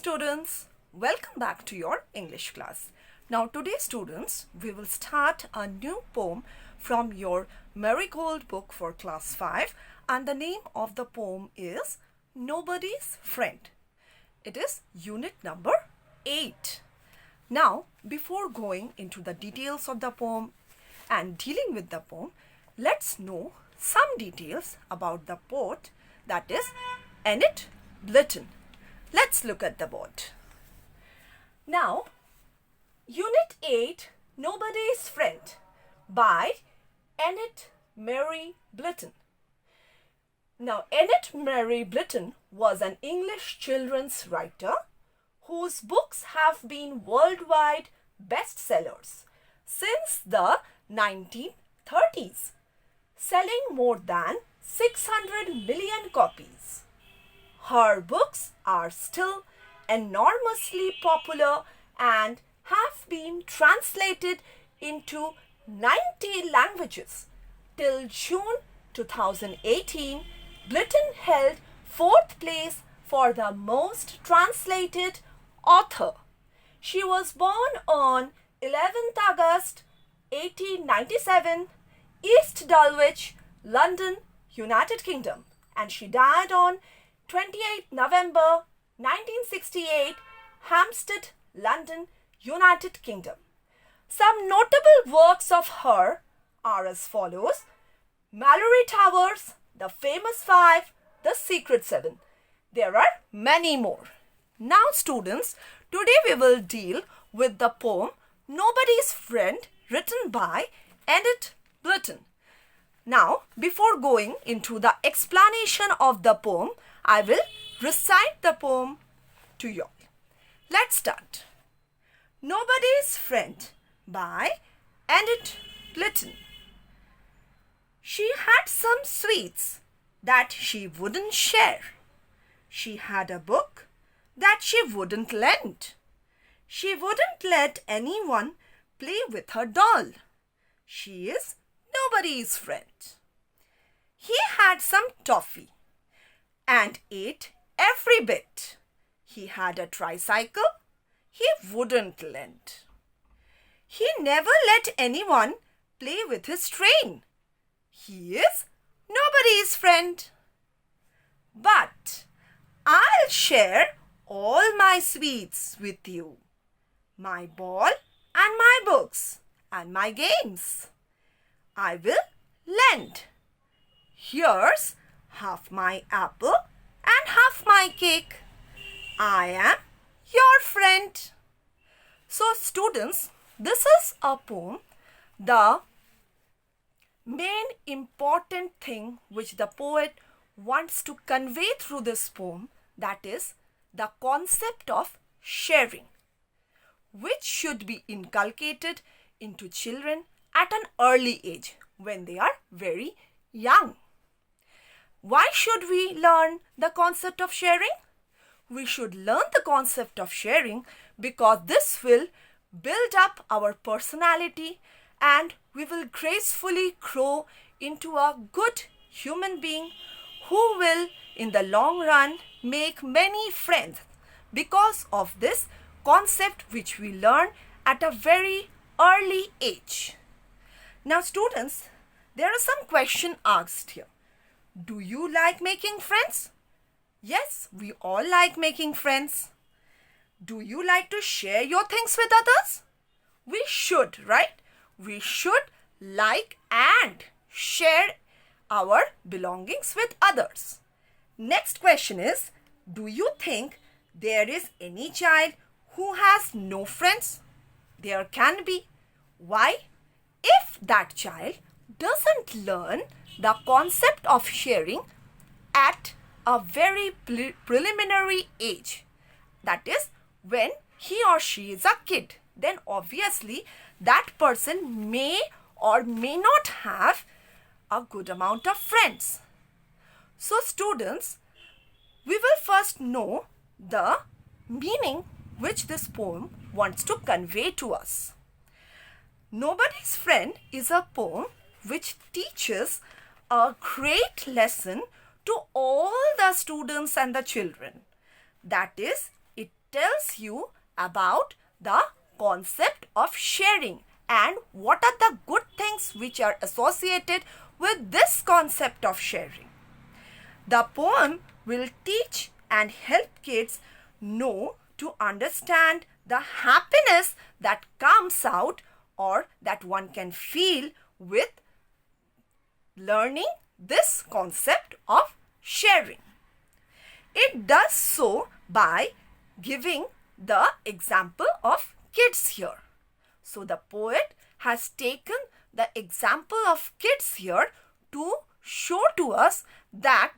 students, welcome back to your English class. Now today students, we will start a new poem from your Marigold book for class 5 and the name of the poem is Nobody's Friend. It is unit number 8. Now before going into the details of the poem and dealing with the poem, let's know some details about the poet, that is Enid Blyton. Let's look at the board. Now, Unit 8, Nobody's Friend by Enid Mary Blyton. Now, Enid Mary Blyton was an English children's writer whose books have been worldwide bestsellers since the 1930s, selling more than 600 million copies. Her books are still enormously popular and have been translated into 90 languages. Till June 2018, Blyton held 4th place for the most translated author. She was born on 11th August 1897, East Dulwich, London, United Kingdom, and she died on 28 November 1968, Hampstead, London, United Kingdom. Some notable works of her are as follows: Malory Towers, The Famous Five, The Secret Seven. There are many more. Now students, today we will deal with the poem Nobody's Friend written by Enid Blyton. Now, before going into the explanation of the poem, I will recite the poem to you. Let's start. Nobody's Friend by Enid Blyton. She had some sweets that she wouldn't share. She had a book that she wouldn't lend. She wouldn't let anyone play with her doll. She is nobody's friend. He had some toffee and ate every bit. He had a tricycle he wouldn't lend. He never let anyone play with his train. He is nobody's friend. But I'll share all my sweets with you, my ball and my books and my games. I will lend. Here's half my apple and half my cake. I am your friend. So students, this is a poem. The main important thing which the poet wants to convey through this poem, that is the concept of sharing, which should be inculcated into children at an early age when they are very young. Why should we learn the concept of sharing? We should learn the concept of sharing because this will build up our personality and we will gracefully grow into a good human being who will in the long run make many friends because of this concept which we learn at a very early age. Now students, there are some questions asked here. Do you like making friends? Yes, we all like making friends. Do you like to share your things with others? We should, right? We should like and share our belongings with others. Next question is, do you think there is any child who has no friends? There can be. Why? If that child doesn't learn the concept of sharing at a very preliminary age, that is when he or she is a kid, then obviously that person may or may not have a good amount of friends. So students, we will first know the meaning which this poem wants to convey to us. Nobody's Friend is a poem which teaches a great lesson to all the students and the children. That is, it tells you about the concept of sharing and what are the good things which are associated with this concept of sharing. The poem will teach and help kids know to understand the happiness that comes out or that one can feel with learning this concept of sharing. It does so by giving the example of kids here. So the poet has taken the example of kids here to show to us that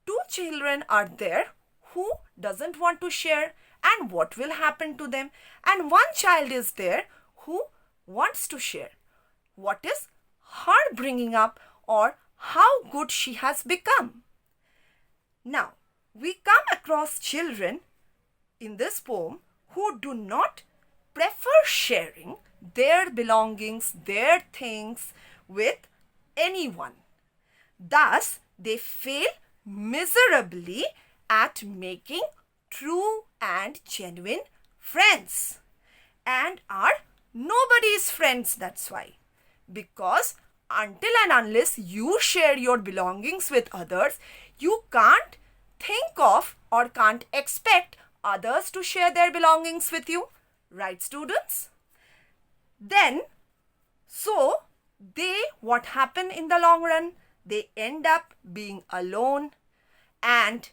two children are there who doesn't want to share and what will happen to them, and one child is there who wants to share. What is her bringing up or how good she has become. Now, we come across children in this poem who do not prefer sharing their belongings, their things with anyone. Thus, they fail miserably at making true and genuine friends and are nobody's friends. That's why. Because until and unless you share your belongings with others, you can't think of or can't expect others to share their belongings with you. Right, students? Then, so what happen in the long run? They end up being alone and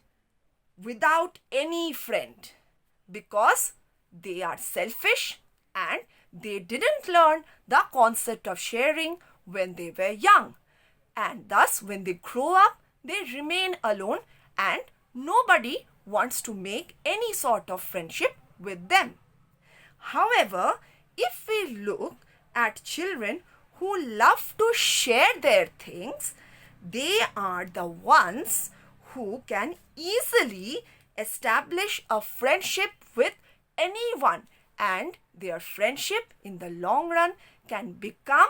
without any friend because they are selfish and they didn't learn the concept of sharing when they were young, and thus when they grow up they remain alone and nobody wants to make any sort of friendship with them. However, if we look at children who love to share their things, they are the ones who can easily establish a friendship with anyone, and their friendship in the long run can become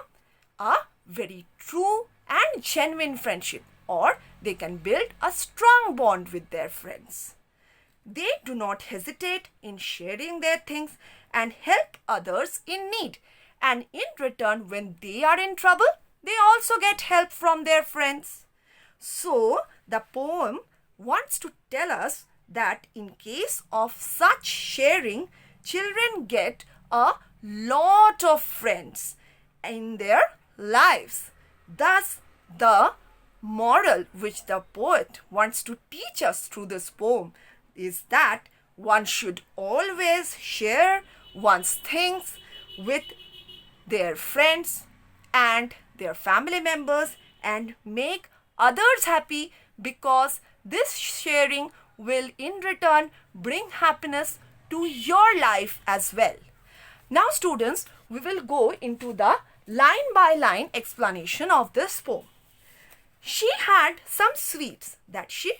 a very true and genuine friendship, or they can build a strong bond with their friends. They do not hesitate in sharing their things and help others in need, and in return when they are in trouble, they also get help from their friends. So, the poem wants to tell us that in case of such sharing, children get a lot of friends in their lives. Thus, the moral which the poet wants to teach us through this poem is that one should always share one's things with their friends and their family members and make others happy, because this sharing will in return bring happiness to your life as well. Now students, we will go into the line by line explanation of this poem. She had some sweets that she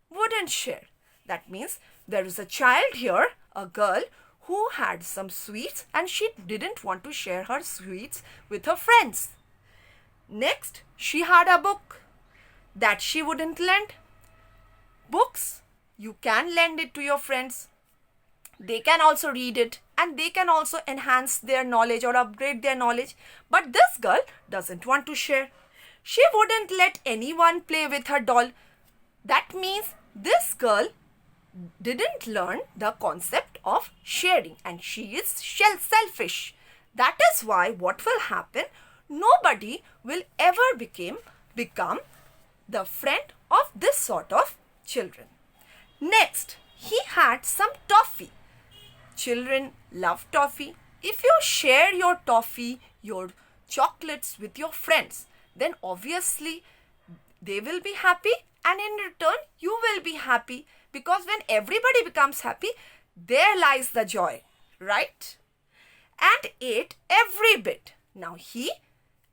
wouldn't share. That means there is a child here, a girl, who had some sweets and she didn't want to share her sweets with her friends. Next, she had a book that she wouldn't lend. Books, you can lend it to your friends. They can also read it and they can also enhance their knowledge or upgrade their knowledge. But this girl doesn't want to share. She wouldn't let anyone play with her doll. That means this girl didn't learn the concept of sharing and she is selfish. That is why what will happen, nobody will ever become the friend of this sort of children. Next, he had some toffee. Children love toffee. If you share your toffee, your chocolates with your friends, then obviously they will be happy and in return you will be happy, because when everybody becomes happy, there lies the joy, right? And ate every bit. Now he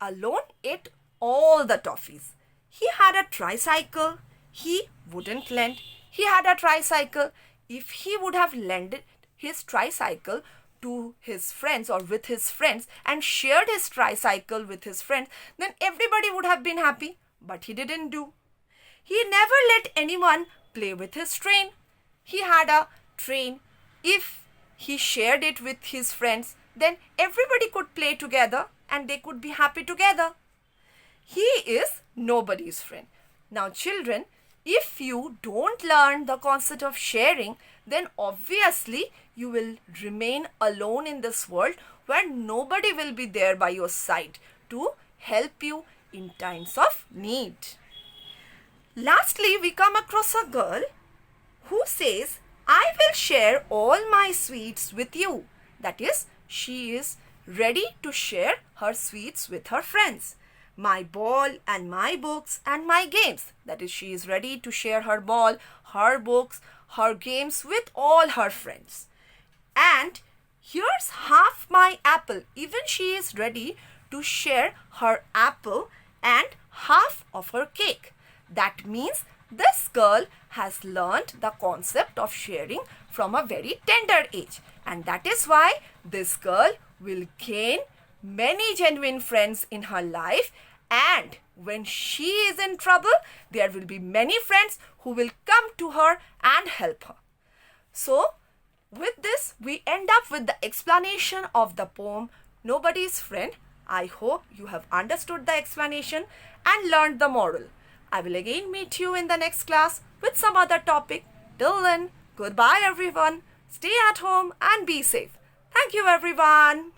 alone ate all the toffees. He had a tricycle. He wouldn't lend. He had a tricycle. If he would have lended his tricycle to his friends or with his friends and shared his tricycle with his friends, then everybody would have been happy. But he didn't do. He never let anyone play with his train. He had a train. If he shared it with his friends, then everybody could play together and they could be happy together. He is nobody's friend. Now, children, if you don't learn the concept of sharing, then obviously you will remain alone in this world where nobody will be there by your side to help you in times of need. Lastly, we come across a girl who says, I will share all my sweets with you. That is, she is ready to share her sweets with her friends. My ball and my books and my games. That is, she is ready to share her ball, her books, her games with all her friends. And here's half my apple. Even she is ready to share her apple and half of her cake. That means this girl has learned the concept of sharing from a very tender age. And that is why this girl will gain many genuine friends in her life. And when she is in trouble, there will be many friends who will come to her and help her. So, with this, we end up with the explanation of the poem Nobody's Friend. I hope you have understood the explanation and learned the moral. I will again meet you in the next class with some other topic. Till then, goodbye everyone. Stay at home and be safe. Thank you everyone.